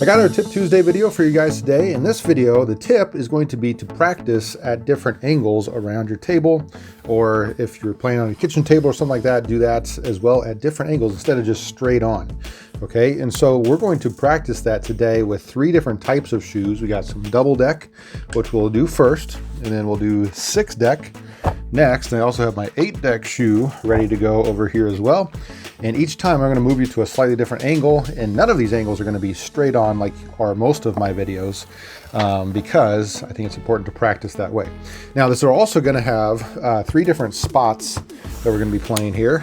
I got our Tip Tuesday video for you guys today. In this video, the tip is going to be to practice at different angles around your table, or if you're playing on a kitchen table or something like that, do that as well at different angles instead of just straight on. Okay, and so we're going to practice that today with 3 different types of shoes. We got some double deck, which we'll do first, and then we'll do 6 deck next. And I also have my 8 deck shoe ready to go over here as well. And each time I'm going to move you to a slightly different angle, and none of these angles are going to be straight on like are most of my videos, because I think it's important to practice that way. Now, this are also going to have 3 different spots that we're going to be playing here.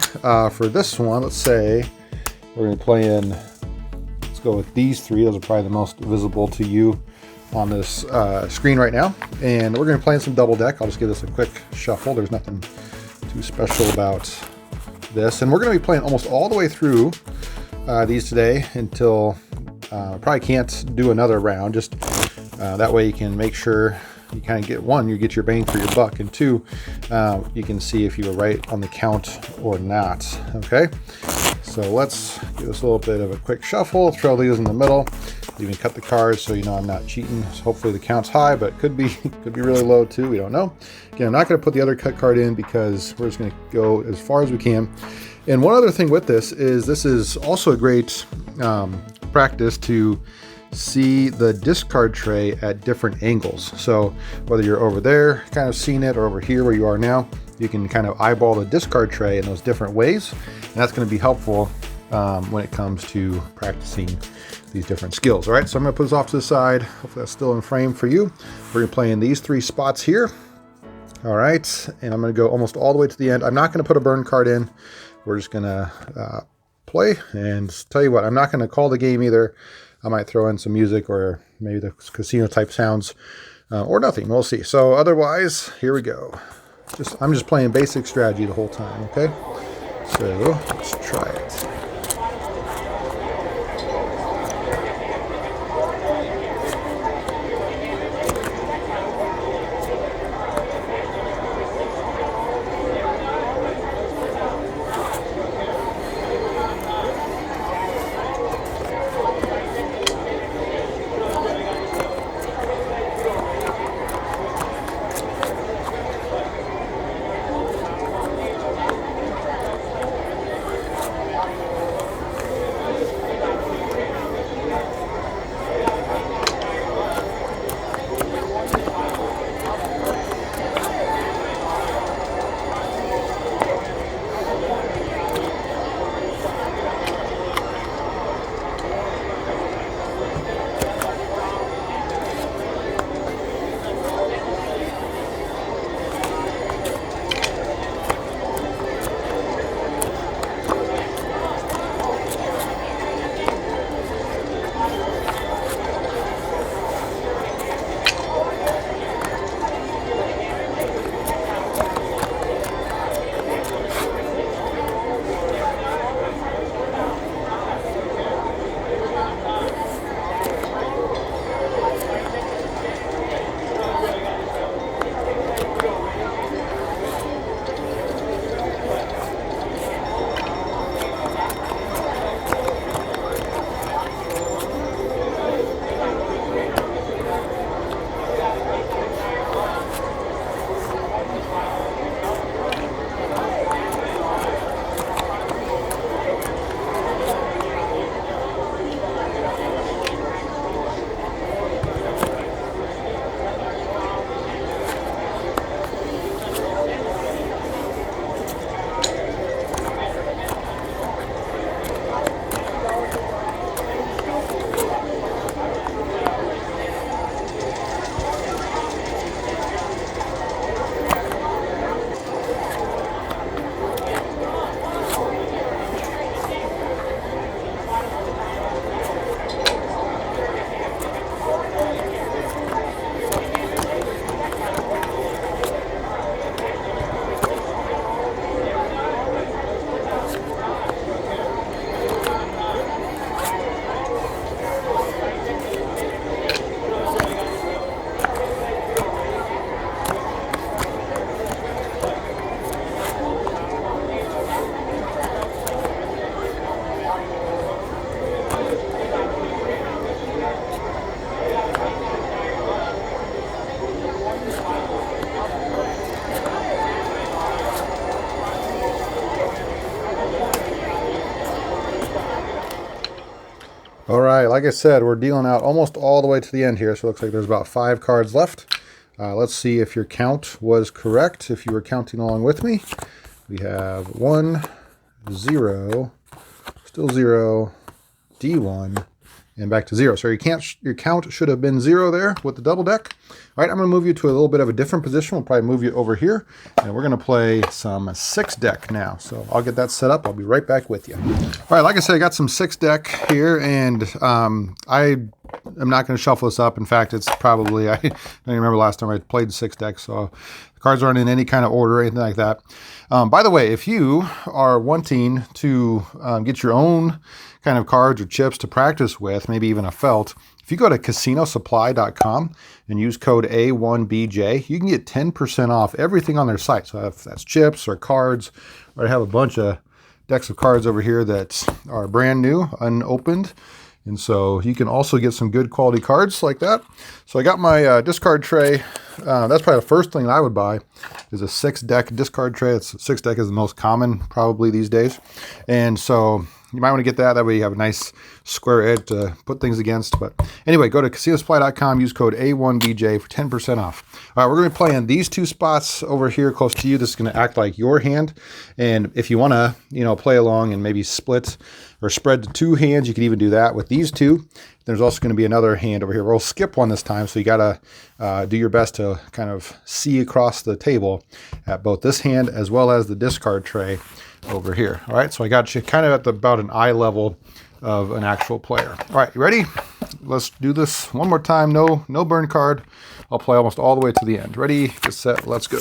For this one, let's say we're going to play in, let's go with these 3. Those are probably the most visible to you on this screen right now. And we're going to play in some double deck. I'll just give this a quick shuffle. There's nothing too special about this, and we're going to be playing almost all the way through these today until probably can't do another round. Just that way you can make sure you kind of get, 1, you get your bang for your buck, and 2, you can see if you were right on the count or not. Okay, so let's give this a little bit of a quick shuffle, throw these in the middle, even cut the cards so you know I'm not cheating. So hopefully the count's high, but could be really low too. We don't know. Again, I'm not going to put the other cut card in because we're just going to go as far as we can. And one other thing with this is also a great practice to see the discard tray at different angles. So whether you're over there kind of seeing it, or over here where you are now, you can kind of eyeball the discard tray in those different ways, and that's going to be helpful when it comes to practicing these different skills. All right, so I'm going to put this off to the side. Hopefully that's still in frame for you. We're going to play in these 3 spots here. All right, and I'm going to go almost all the way to the end. I'm not going to put a burn card in. We're just going to play, and tell you what, I'm not going to call the game either. I might throw in some music or maybe the casino type sounds, or nothing. We'll see. So otherwise, here we go. I'm just playing basic strategy the whole time. Okay, so let's try it. right, like I said, we're dealing out almost all the way to the end here, so it looks like there's about 5 cards left. Let's see if your count was correct, if you were counting along with me. We have 1, 0, still 0, D1, and back to 0. So your count should have been 0 there with the double deck. All right, I'm going to move you to a little bit of a different position. We'll probably move you over here, and we're going to play some 6 deck now. So I'll get that set up. I'll be right back with you. All right, like I said, I got some 6 deck here, and I am not going to shuffle this up. In fact, it's probably, I don't even remember last time I played 6 decks, so the cards aren't in any kind of order or anything like that. By the way, if you are wanting to get your own kind of cards or chips to practice with, maybe even a felt, if you go to casinosupply.com and use code A1BJ, you can get 10% off everything on their site. So if that's chips or cards, or I have a bunch of decks of cards over here that are brand new, unopened. And so you can also get some good quality cards like that. So I got my discard tray. That's probably the first thing I would buy is a 6-deck discard tray. 6 deck is the most common probably these days. And so you might want to get that. That way you have a nice square edge to put things against. But anyway, go to casinosupply.com, use code A1BJ for 10% off. All right, we're going to be playing these 2 spots over here close to you. This is going to act like your hand. And if you want to, play along and maybe split or spread to 2 hands, you can even do that with these 2. There's also going to be another hand over here. We'll skip one this time, so you got to do your best to kind of see across the table at both this hand as well as the discard tray over here. All right, so I got you kind of at about an eye level of an actual player. All right, you ready? Let's do this one more time. No burn card. I'll play almost all the way to the end. Ready, get set, let's go.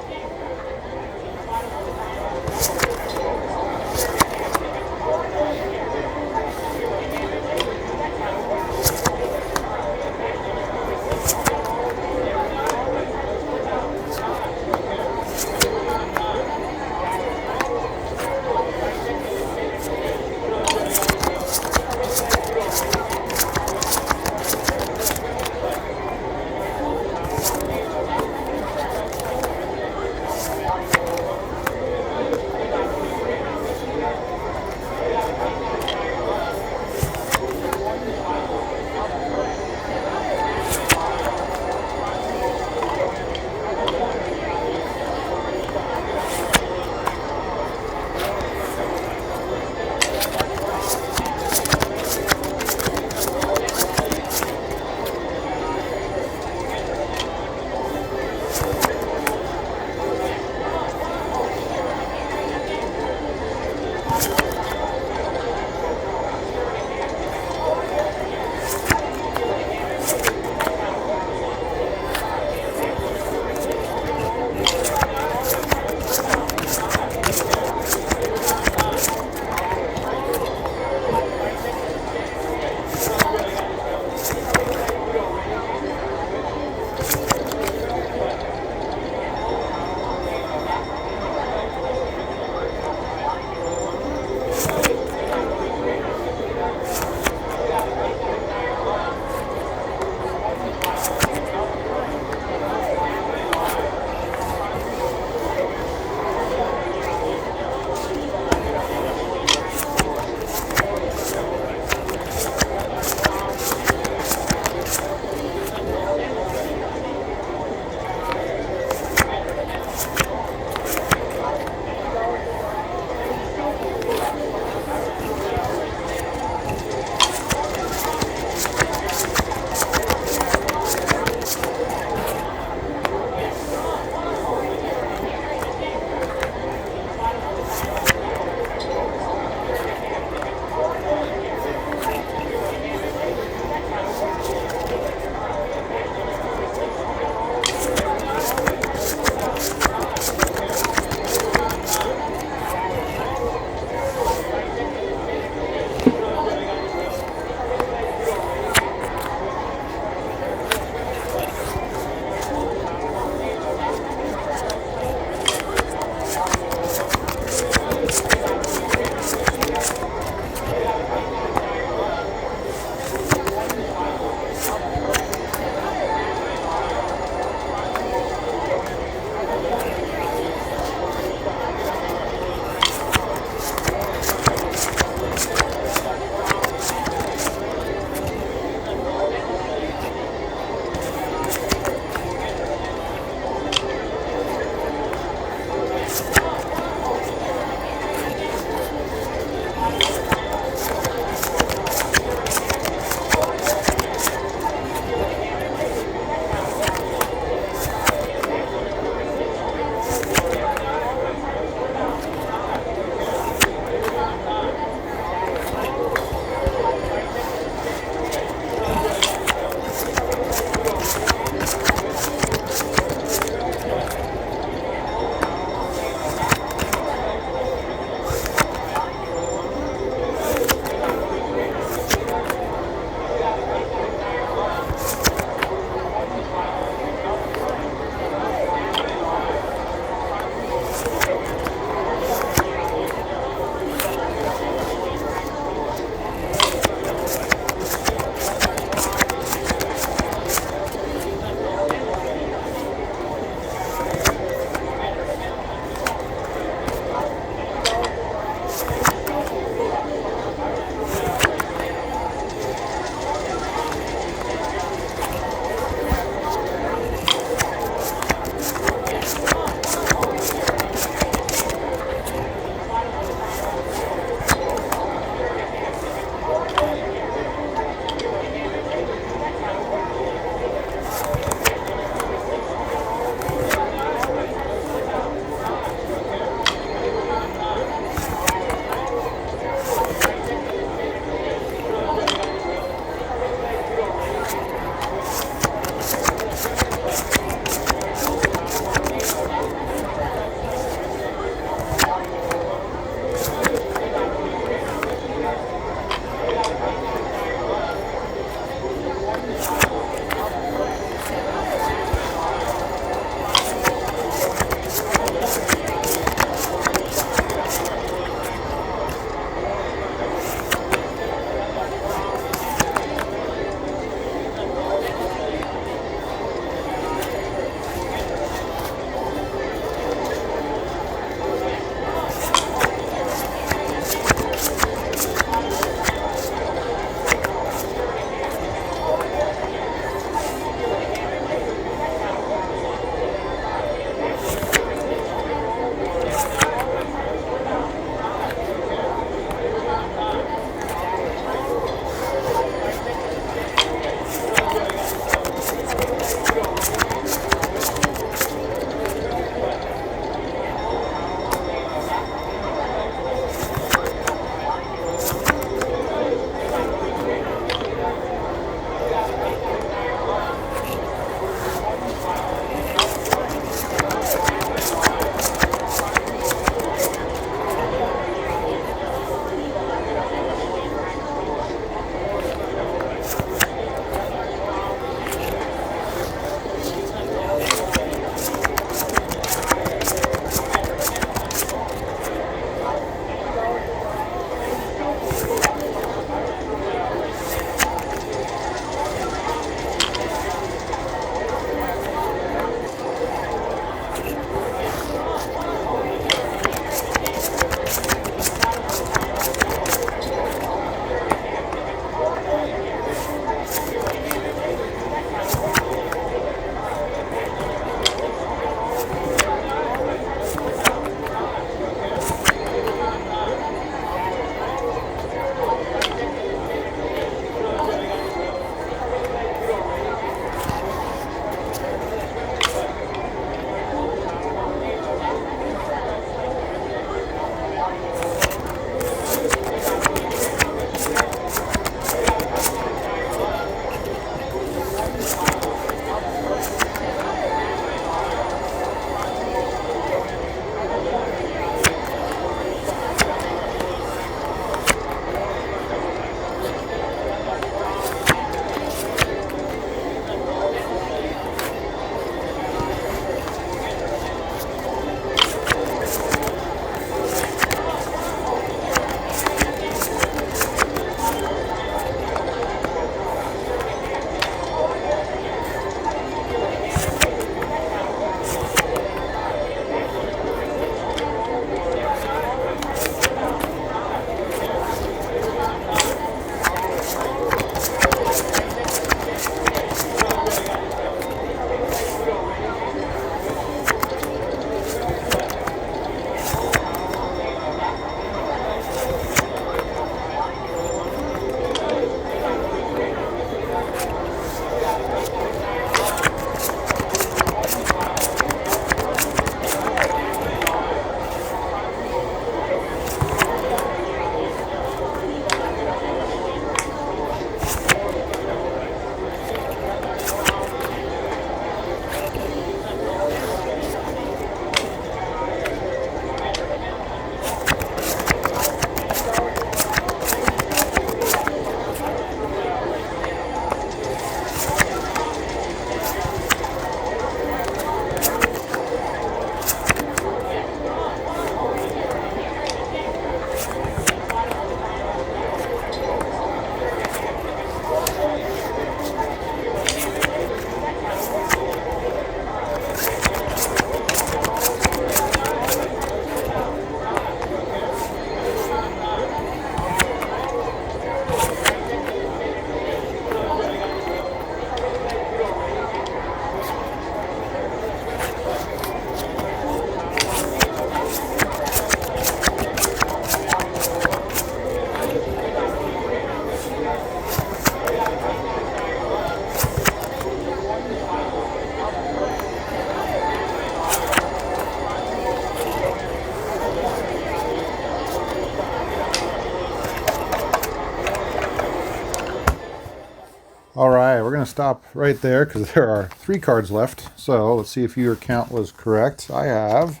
All right, we're gonna stop right there because there are 3 cards left. So let's see if your count was correct. I have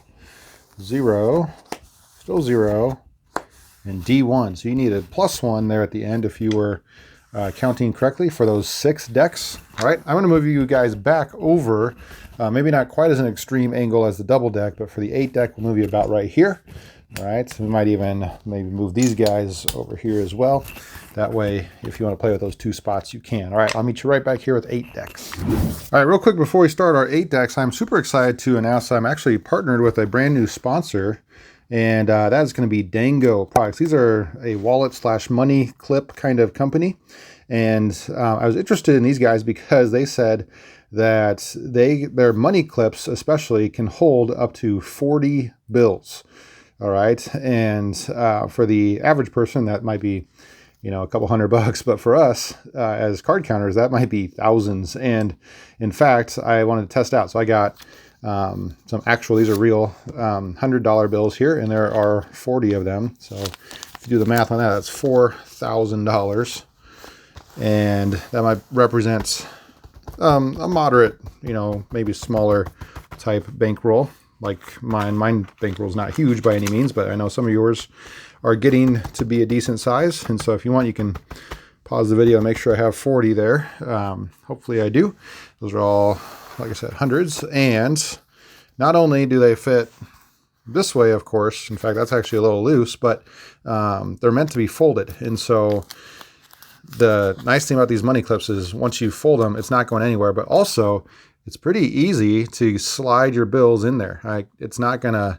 0, still 0, and D1. So you need a +1 there at the end if you were counting correctly for those 6 decks. All right, I'm gonna move you guys back over, maybe not quite as an extreme angle as the double deck, but for the 8 deck, we'll move you about right here. All right, so we might even maybe move these guys over here as well. That way, if you want to play with those 2 spots, you can. All right, I'll meet you right back here with 8 decks. All right, real quick before we start our 8 decks, I'm super excited to announce I'm actually partnered with a brand new sponsor, and that is going to be DANGO products. These are a wallet/money clip kind of company, and I was interested in these guys because they said that their money clips especially can hold up to 40 bills. All right, and for the average person, that might be, you know, a couple $100, but for us as card counters, that might be thousands. And in fact, I wanted to test out, so I got some actual, these are real $100 bills here, and there are 40 of them. So if you do the math on that, that's $4,000, and that might represent a moderate, you know, maybe smaller type bankroll. Like mine bankroll is not huge by any means, but I know some of yours are getting to be a decent size. And so if you want, you can pause the video and make sure I have 40 there. Hopefully I do. Those are all, like I said, hundreds. And not only do they fit this way, of course, in fact, that's actually a little loose, but they're meant to be folded. And so the nice thing about these money clips is once you fold them, it's not going anywhere, but also it's pretty easy to slide your bills in there. It's not really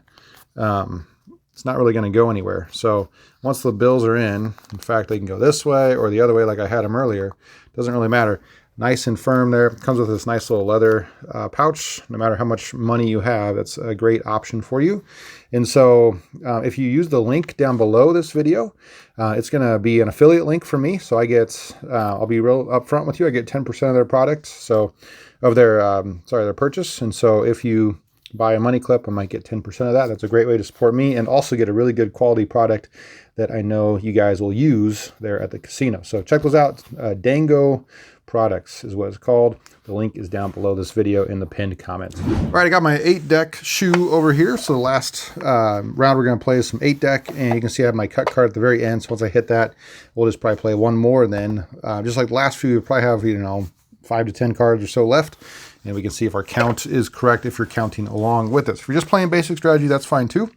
gonna go anywhere. So once the bills are in fact, they can go this way or the other way like I had them earlier. Doesn't really matter. Nice and firm there. Comes with this nice little leather pouch. No matter how much money you have, that's a great option for you. And so if you use the link down below this video, it's going to be an affiliate link for me. So I get, I'll be real upfront with you. I get 10% of their products, so of their, their purchase. And so if you buy a money clip, I might get 10% of that. That's a great way to support me and also get a really good quality product that I know you guys will use there at the casino. So check those out. DANGO Products is what it's called. The link is down below this video in the pinned comment. All right, I got my 8 deck shoe over here. So the last round we're gonna play is some 8 deck, and you can see I have my cut card at the very end. So once I hit that, we'll just probably play one more, and then just like the last few, we'll probably have, you know, 5 to 10 cards or so left, and we can see if our count is correct if you're counting along with us. If you're just playing basic strategy, that's fine too.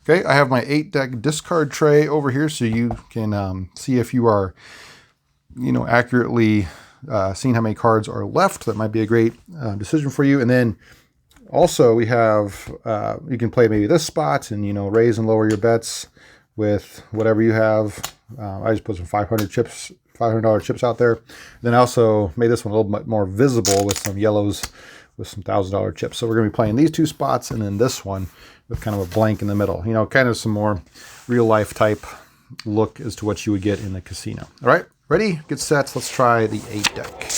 Okay, I have my 8 deck discard tray over here so you can see if you are, you know, accurately seeing how many cards are left. That might be a great decision for you. And then also we have, you can play maybe this spot and, you know, raise and lower your bets with whatever you have. I just put some $500 chips out there. Then I also made this one a little bit more visible with some yellows with some $1,000 chips. So we're going to be playing these 2 spots and then this one with kind of a blank in the middle. You know, kind of some more real life type look as to what you would get in the casino. All right, ready? Get set. Let's try the 8 deck.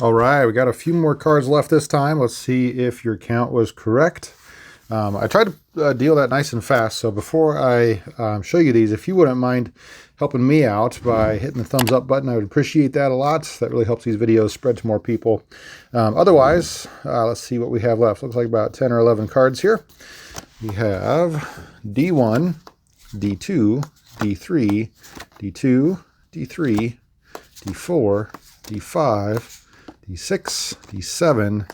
All right, we got a few more cards left this time. Let's see if your count was correct. I tried to deal that nice and fast, so before I show you these, if you wouldn't mind helping me out by hitting the thumbs up button, I would appreciate that a lot. That really helps these videos spread to more people. Otherwise, let's see what we have left. Looks like about 10 or 11 cards here. We have D1, D2, D3, D2, D3, D4, D5, D6, D7,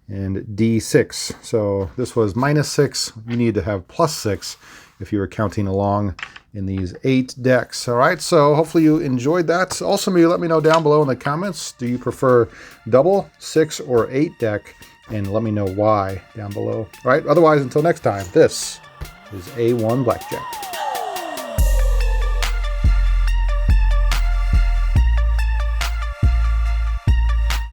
and D6. So this was -6. You need to have +6 if you were counting along in these 8 decks. All right, so hopefully you enjoyed that. Also, maybe let me know down below in the comments, do you prefer double, 6, or 8 deck? And let me know why down below. All right, otherwise, until next time, this is A1 Blackjack.